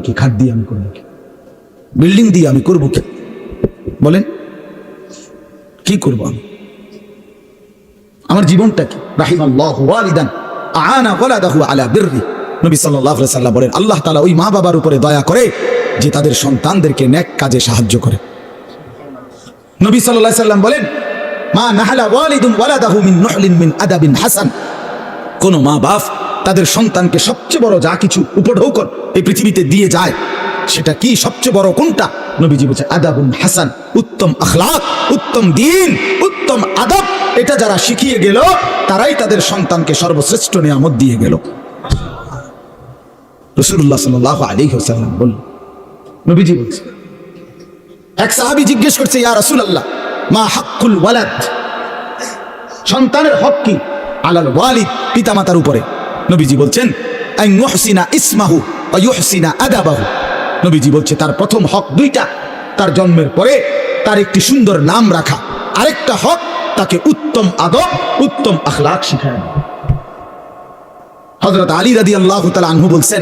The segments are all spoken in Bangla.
কি খাট দিয়ে আমি করবো কি, বিল্ডিং দিয়ে আমি করবো কি? বলেন কি করবো আমি? আমার জীবনটা কি? রাহিমাল্লাহু ওয়ালিদান আ'আনা ওয়ালাদাহু আলা বিররি। নবী সাল্লাল্লাহু আলাইহি ওয়াসাল্লাম বলেন, আল্লাহ তাআলা ওই মা বাবার উপরে দয়া করে যে তাদের সন্তানদেরকে নেক কাজে সাহায্য করে। নবী সাল্লাল্লাহু আলাইহি ওয়াসাল্লাম বলেন, মা নাহালা ওয়ালিদুন ওয়ালাদাহু মিন নুহলিন মিন আদাবিন হাসান। কোন মা বাপ তাদের সন্তানকে সবচেয়ে বড় যা কিছু উপঢৌকন এই পৃথিবীতে দিয়ে যায়, সেটা কি? সবচেয়ে বড় কোনটা? নবীজি বলছে আদাবুন হাসান, উত্তম আখলাক, উত্তম দ্বীন, উত্তম আদব। এটা যারা শিখিয়ে গেল তারাই তাদের সন্তানকে সর্বশ্রেষ্ঠ নিয়ামত দিয়ে গেল। রাসূলুল্লাহ সাল্লাল্লাহু আলাইহি ওয়াসাল্লাম বললেন, নবীজি বলছে, এক সাহাবী জিজ্ঞেস করছে, ইয়া রাসূলুল্লাহ মা হাক্কুল ওয়ালাদ, সন্তানের হক কি? আলাল ওয়ালিদ, পিতামাতার উপরে। নবীজি বলছেন, আন ইউহসিনা ইসমাহু ওয়া ইউহসিনা আদাবাহু। নবীজি বলছে তার প্রথম হক দুইটা, তার জন্মের পরে তার একটি সুন্দর নাম রাখা, আরেকটা হক তাকে উত্তম আদব, উত্তম আখলাক শিখায়। হযরত আলী রাদিয়াল্লাহু তাআলা আনহু বলছেন,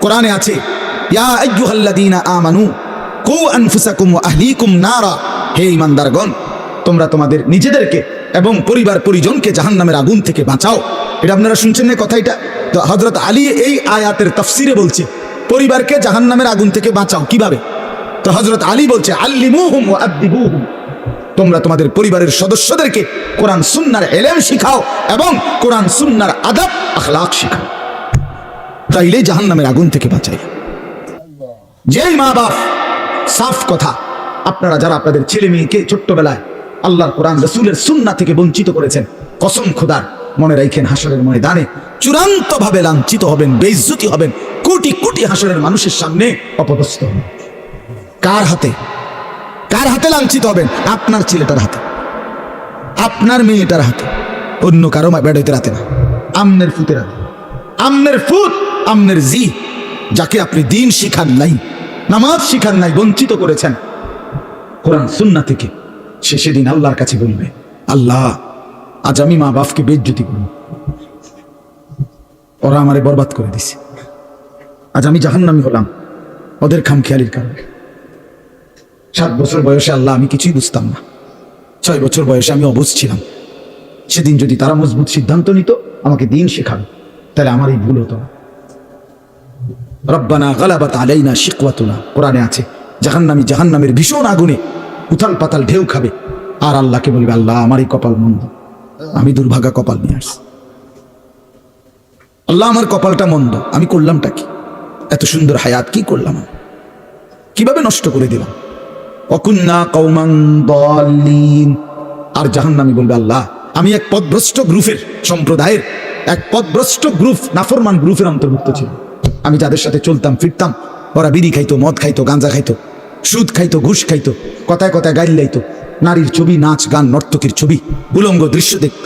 কোরআনে আছে, ইয়া আইয়ুহাল্লাযীনা আমানু কু আনফুসাকুম ওয়া আহলিকুম নারা। হে ঈমানদারগণ, তোমরা তোমাদের নিজেদেরকে এবং পরিবার পরিজনকে জাহান্নামের আগুন থেকে বাঁচাও। এটা আপনারা শুনছেন না কথা? এটা তো হযরত আলী এই আয়াতের তাফসিরে বলছে পরিবারকে জাহান্নামের আগুন থেকে বাঁচাও কিভাবে? তো হযরত আলী বলছে, আল্লিমুহুম ওয়া আদদিবুহুম, তোমরা তোমাদের পরিবারের সদস্যদেরকে কোরআন সুন্নাহর ইলম শিখাও এবং কোরআন সুন্নাহর আদব আখলাক শিখাও, তাইলে জাহান্নামের আগুন থেকে বাঁচাই। যেই মা বাপ, সাফ কথা, আপনারা যারা আপনাদের ছেলে মেয়েকে ছোট্টবেলায় আল্লাহর কোরআন রাসূলের সুন্নাহ থেকে বঞ্চিত করেছেন, কসম খোদার মনে রাখেন, হাসরের ময়দানে চূড়ান্ত ভাবে লাঞ্ছিত হবেন, বেইজ্জতি হবেন, কোটি কোটি হাসরের মানুষের সামনে অপদস্থ হবেন। কার হাতে? কার হাতে লাঞ্ছিত হবেন? আপনার ছেলেটার হাতে, আপনার মেয়েটার হাতে, অন্য কারো বেড়াইতে হাতে না, আমনের ফুতের হাতে। আমনের ফুত, আমনের জি, যাকে আপনি দিন শিখান নাই, নামাজ শিখান নাই, বঞ্চিত করেছেন কোরআন সুন্নাহ থেকে, সে সেদিন আল্লাহর কাছে বলবে, আল্লাহ আজ আমি মা বাপকে বেইজ্জতি করব, ওরা আমারে বরবাদ করে দিছে, আজ আমি জাহান্নামী হলাম ওদের খামখেয়ালির কারণে। 7 বছর বয়সে আল্লাহ আমি কিছুই বুঝতাম না, 6 বছর বয়সে আমি অবুঝ ছিলাম। সেদিন যদি তারা মজবুত সিদ্ধান্ত নিত আমাকে দিন শেখাবে, তাহলে আমার এই ভুল হতো না। রব্বানা গালাবাত আলাইনা শিকওয়াতুনা, কোরআনে আছে, জাহান্নামী জাহান্নামের ভীষণ আগুনে উথাল পাতাল ঢেউ খাবে, আর আল্লাহকে বলবে, আল্লাহ আমার এই কপাল মন্দ, আমি দুর্ভাগা কপাল নিয়ে আসছি, আল্লাহ আমার কপালটা মন্দ, আমি করলামটা কি? এত সুন্দর হায়াত কি করলাম, কিভাবে নষ্ট করে দিলাম? অকুন্না কওমান দাল্লিন। আর জাহান্নামী বলবে, আল্লাহ আমি এক পথভ্রষ্ট গ্রুপের, সম্প্রদায়ের এক পথভ্রষ্ট গ্রুপ, নাফরমান গ্রুপের অন্তর্ভুক্ত ছিল। আমি যাদের সাথে চলতাম ফিরতাম, ওরা বিড়ি খাইতো, মদ খাইতো, গাঁজা খাইতো, সুদ খাইতো, ঘুষ খাইতো, কথায় কথায় গাইল লাইতো, নারীর ছবি, নাচ গান, নর্তকীর ছবি, উলঙ্গ দৃশ্য দেখতো।